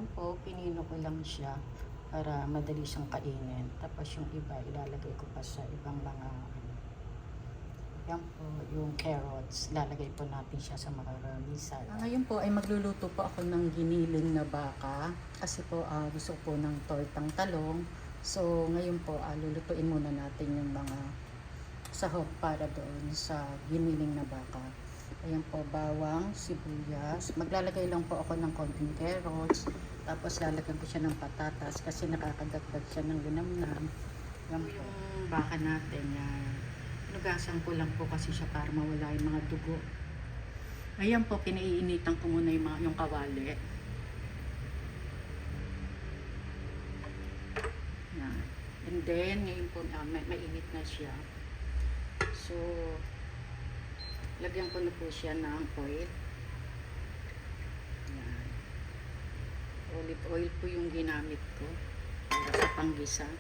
Ayan po, pinino ko lang siya para madali siyang kainin. Tapos yung iba, ilalagay ko pa sa ibang mga ano. Yan po, yung carrots. Lalagay po natin siya sa macaroni salad. Ngayon po ay magluluto po ako ng giniling na baka. Kasi po gusto po ng tortang talong. So ngayon po lulutuin muna natin yung mga sahog para doon sa giniling na baka. Ayan po, bawang, sibuyas. Maglalagay lang po ako ng konting carrots. Tapos lalagyan ko siya ng patatas kasi nakakadagdag siya ng linamnam. Yan po yung baka natin. Nugasan ko lang po kasi siya para mawala yung mga dugo. Ayan po, pinaiinitan ko muna yung kawali. Yan. And then, ngayon po, mainit na siya. So, lagyan ko na po siya ng oil. Yan. Olive oil po yung ginamit ko para sa panggisa.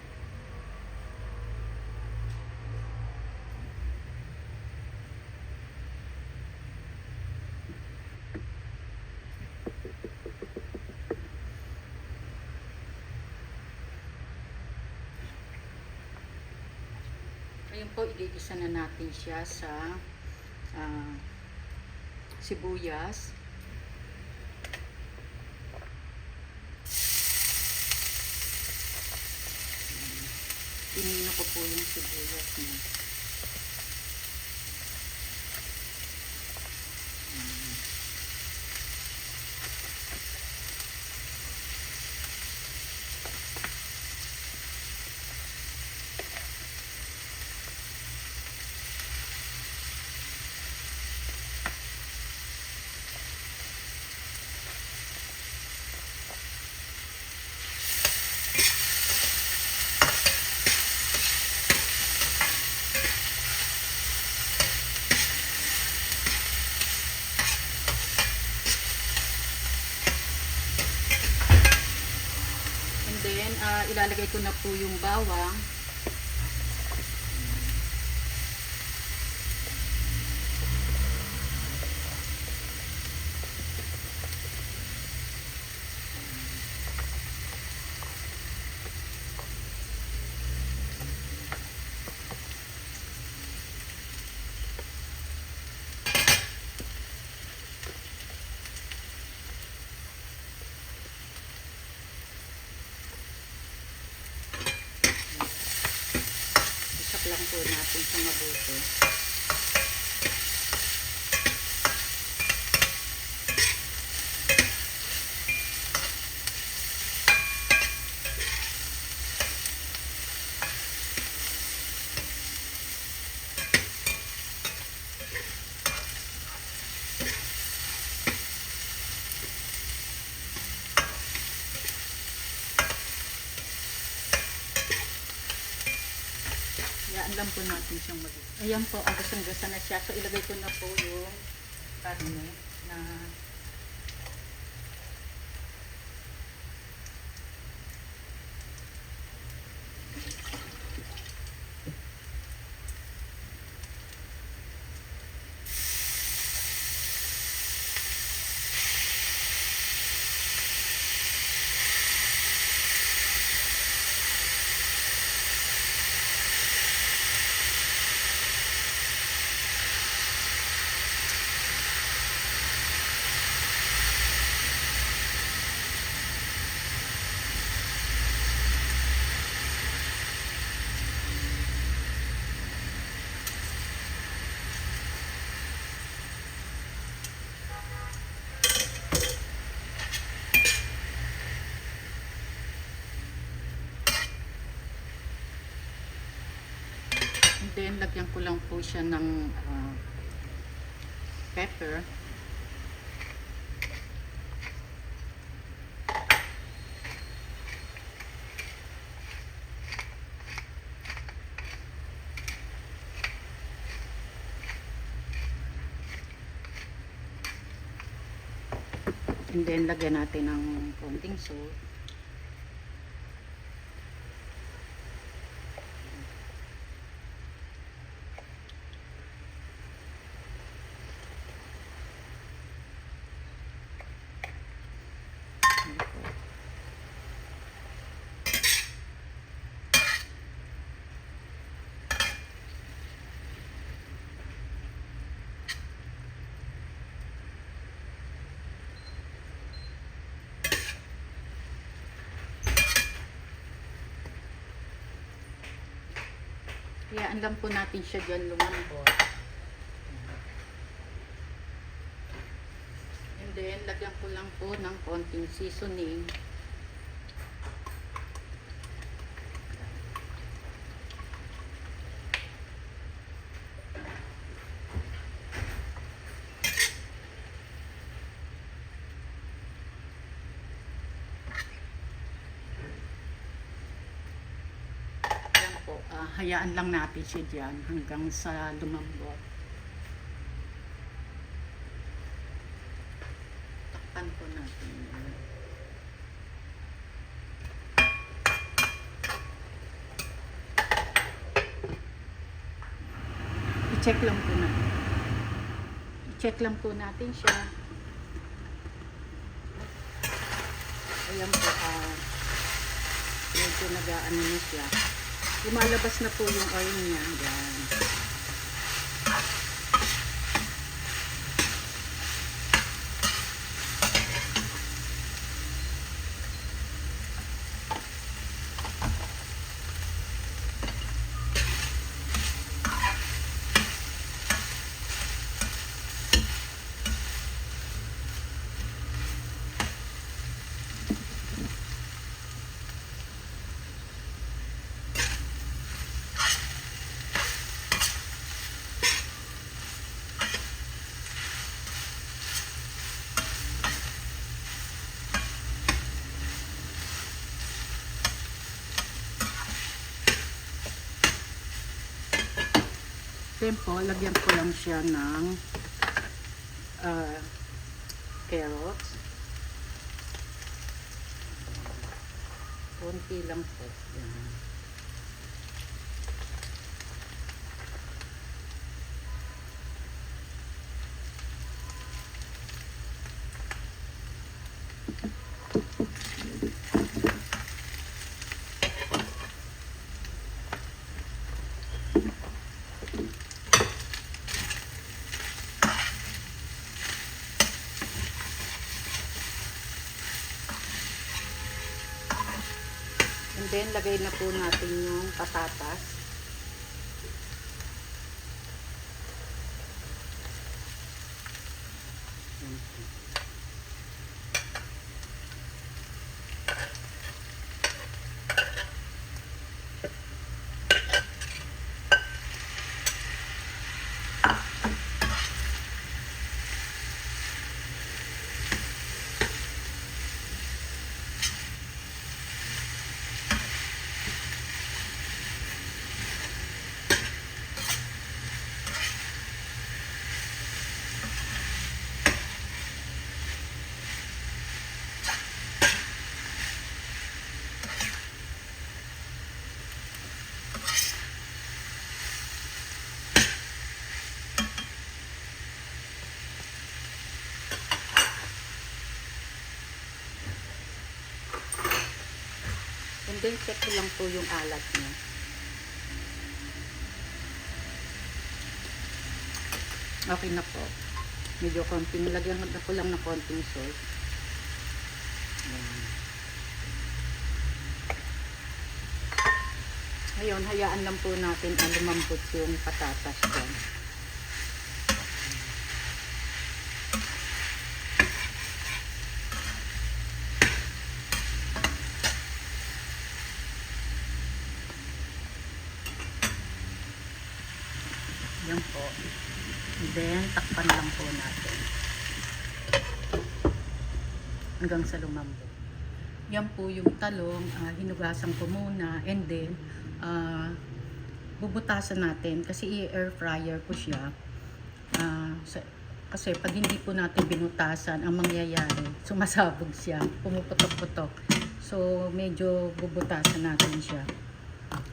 Ayun po, igigisa na natin siya sa sibuyas. Pinino ko po yung sibuyas niya. Then, ilalagay ko na po yung bawang. Lang po natin sa mabuti. Hayaan lang po natin siyang mag-isa. Ayan po, ang gusang-gasa na siya. So, ilagay ko na po yung karne na then, lagyan ko lang po siya ng pepper. And then, lagyan natin ng konting salt. Hayaan lang po natin siya dyan lumambot. And then, lagyan ko lang po ng konting seasoning. Hayaan lang natin siya dyan hanggang sa lumambot. Takpan po natin yan. I-check lang po natin. I-check lang po natin siya. Ayan po, medyo nag-ano na siya. Lumalabas na po yung oil niya. Yan. Then po, lagyan ko lang siya ng carrots. Konti lang po. Yan. And then, lagay na po natin yung patatas. And then, check ko lang po yung alat niya. Okay na po. Medyo konting, lagyan ko lang ng konting salt. Ayan. Ngayon, hayaan lang po natin lumambot yung patatas dyan. Yan po. And then, takpan lang po natin. Hanggang sa lumambot. Yan po yung talong. Hinugasan ko muna. And then, bubutasan natin. Kasi i-air fryer ko siya. Kasi pag hindi po natin binutasan, ang mangyayari, sumasabog siya. Pumuputok-putok. So, medyo bubutasan natin siya.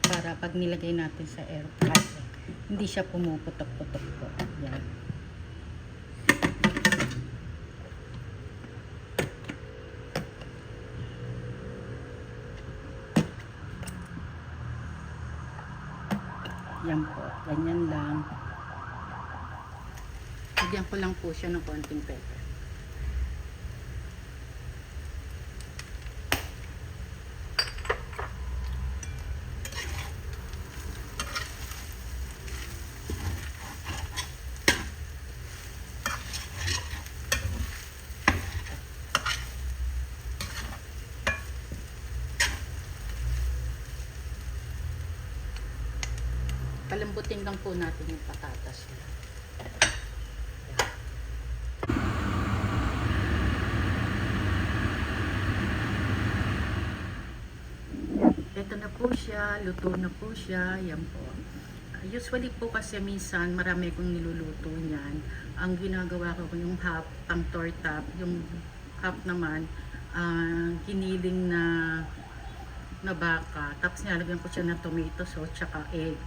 Para pag nilagay natin sa air fryer, hindi siya pumuputok-putok po. Yan. Yan po. Ganyan lang. Lagyan ko lang po siya ng konting pepper. Palambutin lang po natin yung patatas niya. Ito na po siya, luto na po siya, yan po. Usually po kasi minsan marami akong niluluto niyan. Ang ginagawa ko yung half pang torta, yung half naman giniling na baka. Tapos nilalagyan ko siya ng tomato sauce tsaka egg.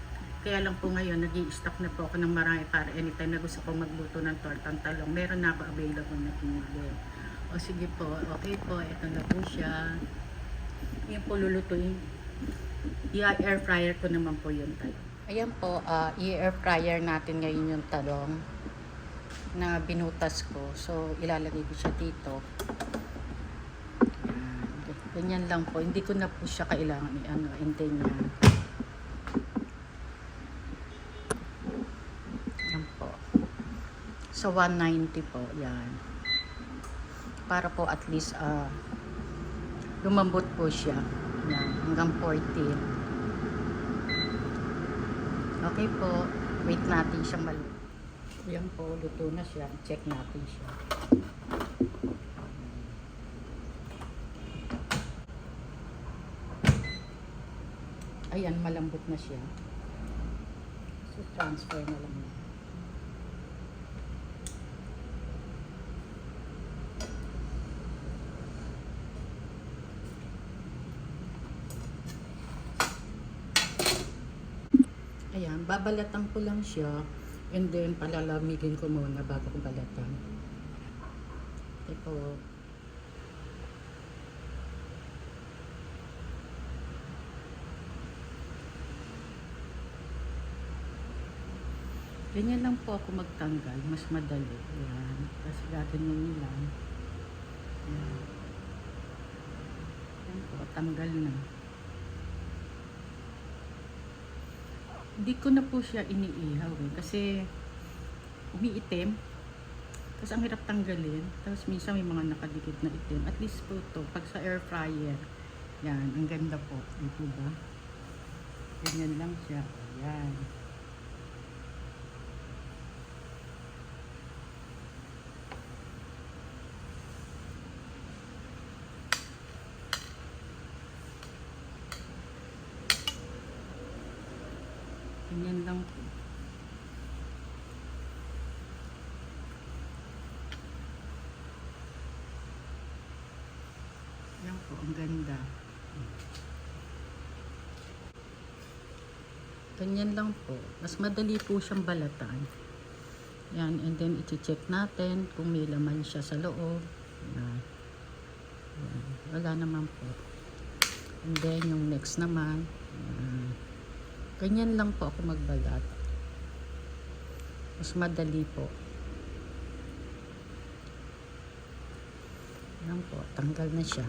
Kaya lang po ngayon nag-i-stock na po ako ng marami para anytime na gusto ko magluto ng tortang talong. Meron na ako available na giniling. O sige po, okay po, ito na po siya. Yung po lulutuin. I-air fryer ko naman po yung talong. Ayan po, i-air fryer natin ngayon yung talong na binutas ko. So, ilalagay ko siya dito. Ganyan lang po. Hindi ko na po siya kailangan i-enten yan. Yan po. So, 190 po. Yan. Para po at least lumambot po siya. Yan. Hanggang 14. Okay po, wait natin siya maluto. Yan po, luto na siya. Check natin siya. Ayan, malambot na siya. So, transfer na lang. Ayan, babalatan ko lang siya and then palalamigin ko muna bago ko balatan. Ito po. Ganyan lang po ako magtanggal, mas madali. Ayan, kasi gaganyan nyo lang. Ayan. Ayan po, tanggal na. Hindi ko na po siya iniihaw kasi umiitim. Tapos ang hirap tanggalin. Tapos minsan may mga nakadikit na itim. At least po ito, pag sa air fryer, yan, ang ganda po. Ito ba? Ganyan lang siya. Ayan. Ganyan lang po. Yan po, ang ganda. Ganyan lang po. Mas madali po siyang balatan. Yan, and then i-check natin kung may laman siya sa loob. Yan. Yan. Wala naman po. And then yung next naman. Yan. Ganyan lang po ako magbalat. Mas madali po. Yan po, tanggal na siya.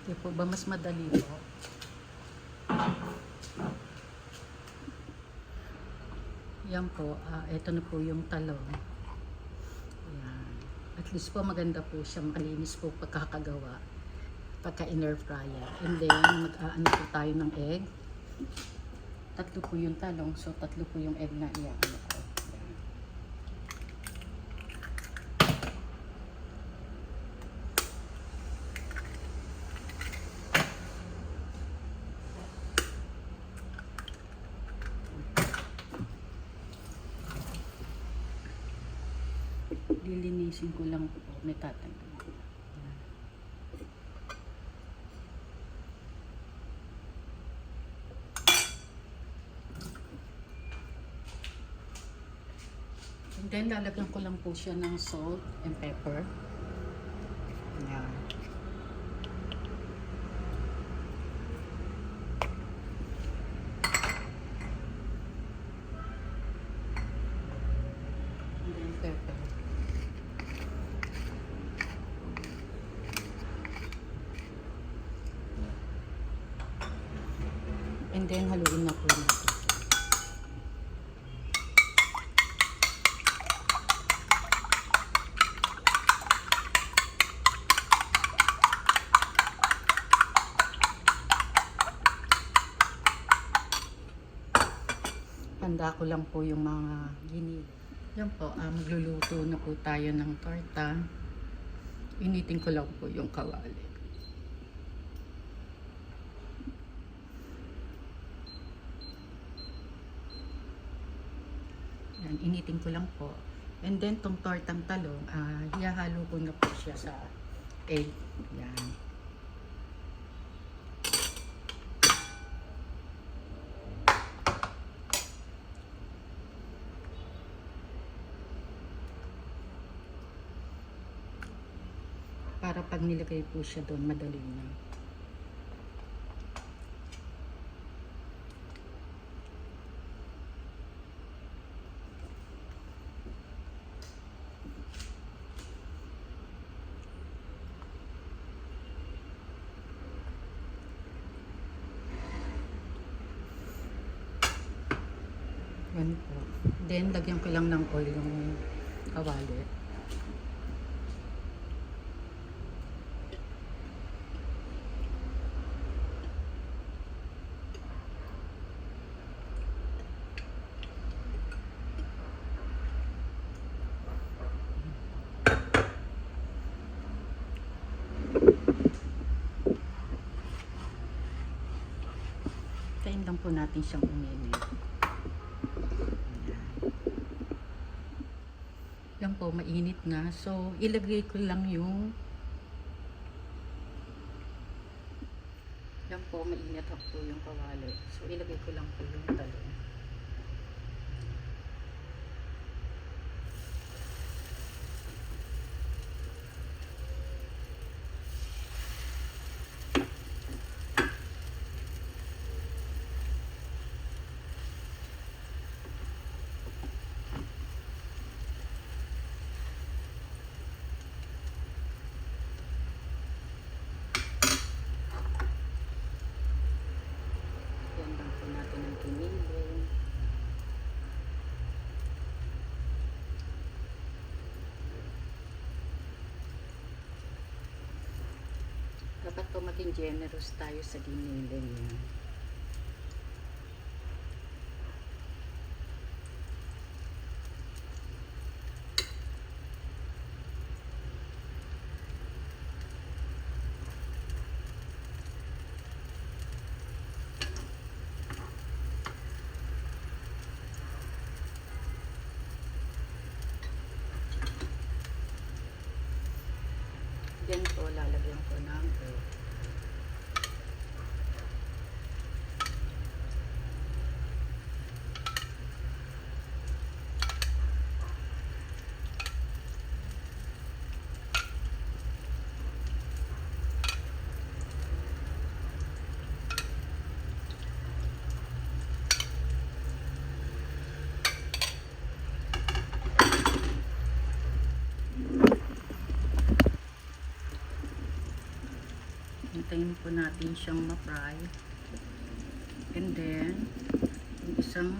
Di po ba mas madali po? Yan po, ito na po yung talong. Yan. At least po maganda po siya, malinis po pagkakagawa pagka in-air fryer. And then mag-aano po tayo ng egg. Tatlo po yung talong, so tatlo po yung egg na i-aano ko. Lilinisin ko lang po, may tatanggal. And then lalagyan ko lang po siya ng salt and pepper. Ayan. And then, haluin na po natin. Handa ko lang po yung mga ginig. Yan po, magluluto na po tayo ng torta. Initin ko lang po yung kawali. Yan, initin ko lang po. And then, tong tortang talong, hihalo ko na po siya sa egg. Yan. Para pag nilagay po siya doon, madali na. Yan po. Then, lagyan ko lang ng oil yung kawali. Tayin lang po natin siyang uminit. Yan po, mainit na. So, ilagay ko lang yung yan po, mainit po yung kawali. So, ilagay ko lang po yung talong. Dapat po maging generous tayo sa giniling niya. Yan po, lalagyan ko ng egg. Hintayin po natin siyang ma-fry. And then, yung isang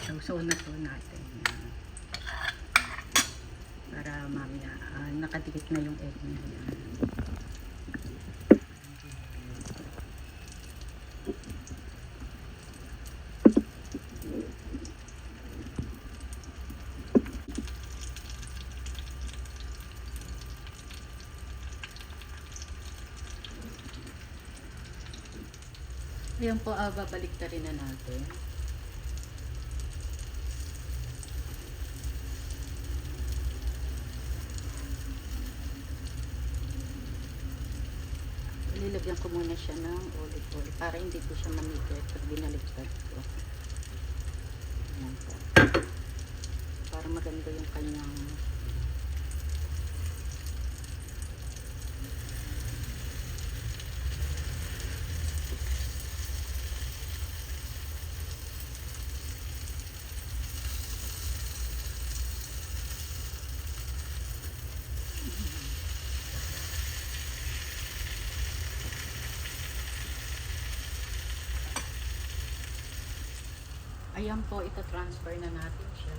sausaw na po natin. Yan. Para mamaya, nakadikit na yung egg niya. Yan. Ayan po, babalik na rin na natin. Nilagyan ko muna siya ng olive oil para hindi ko siya mamigay pag binaliktad ko. Ayan po. Para maganda yung kanyang Ayan po, ita-transfer na natin siya.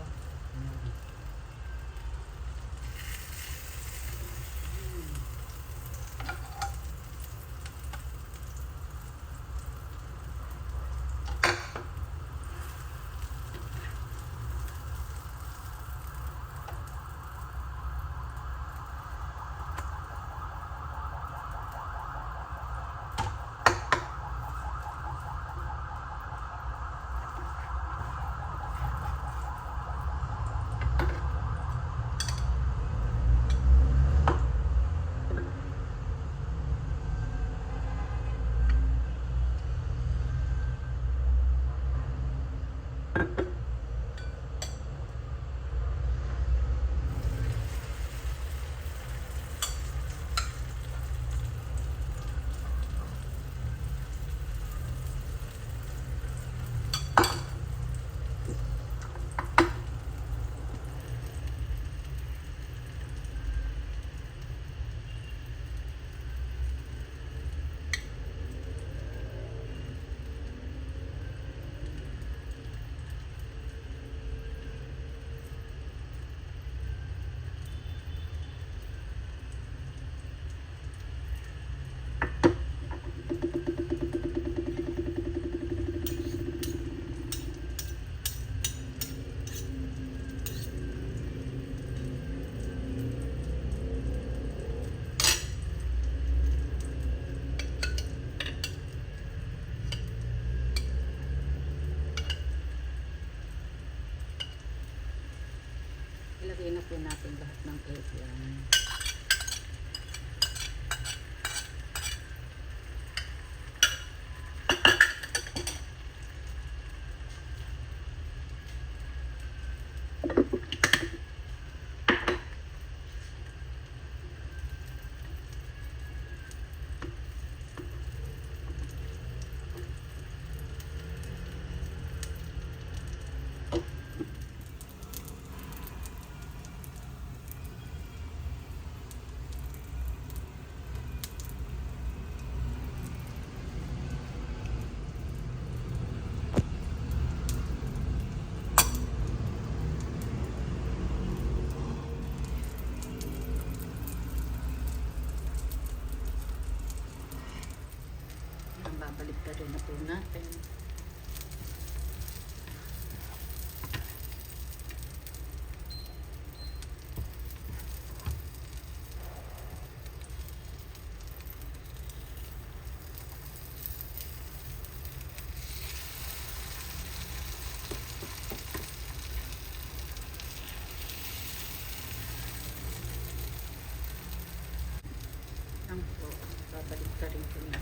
Ilagay na po natin lahat ng egg yan. Babalik ka rin na po natin. Ang po, babalik ka rin po na.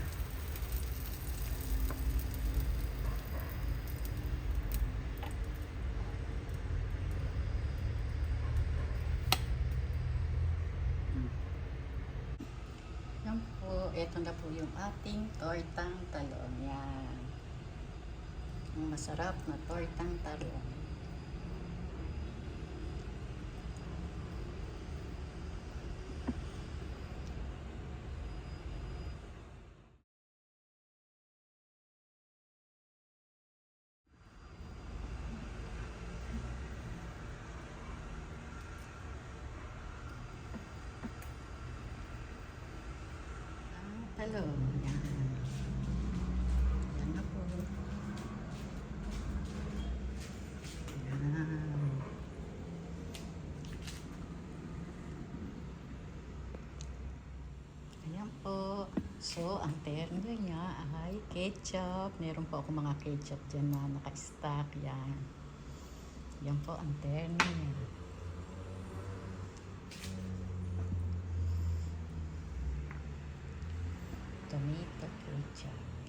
Yan po, eto na po yung ating tortang talong. Yan. Ang masarap na tortang talong. Talong. Yan. Yan na po. Yan. Ayan po. So, ang terno niya ay ketchup. Meron po ako mga ketchup dyan na naka-stack. Yan. Yan po ang terno niya. Tomato ketchup.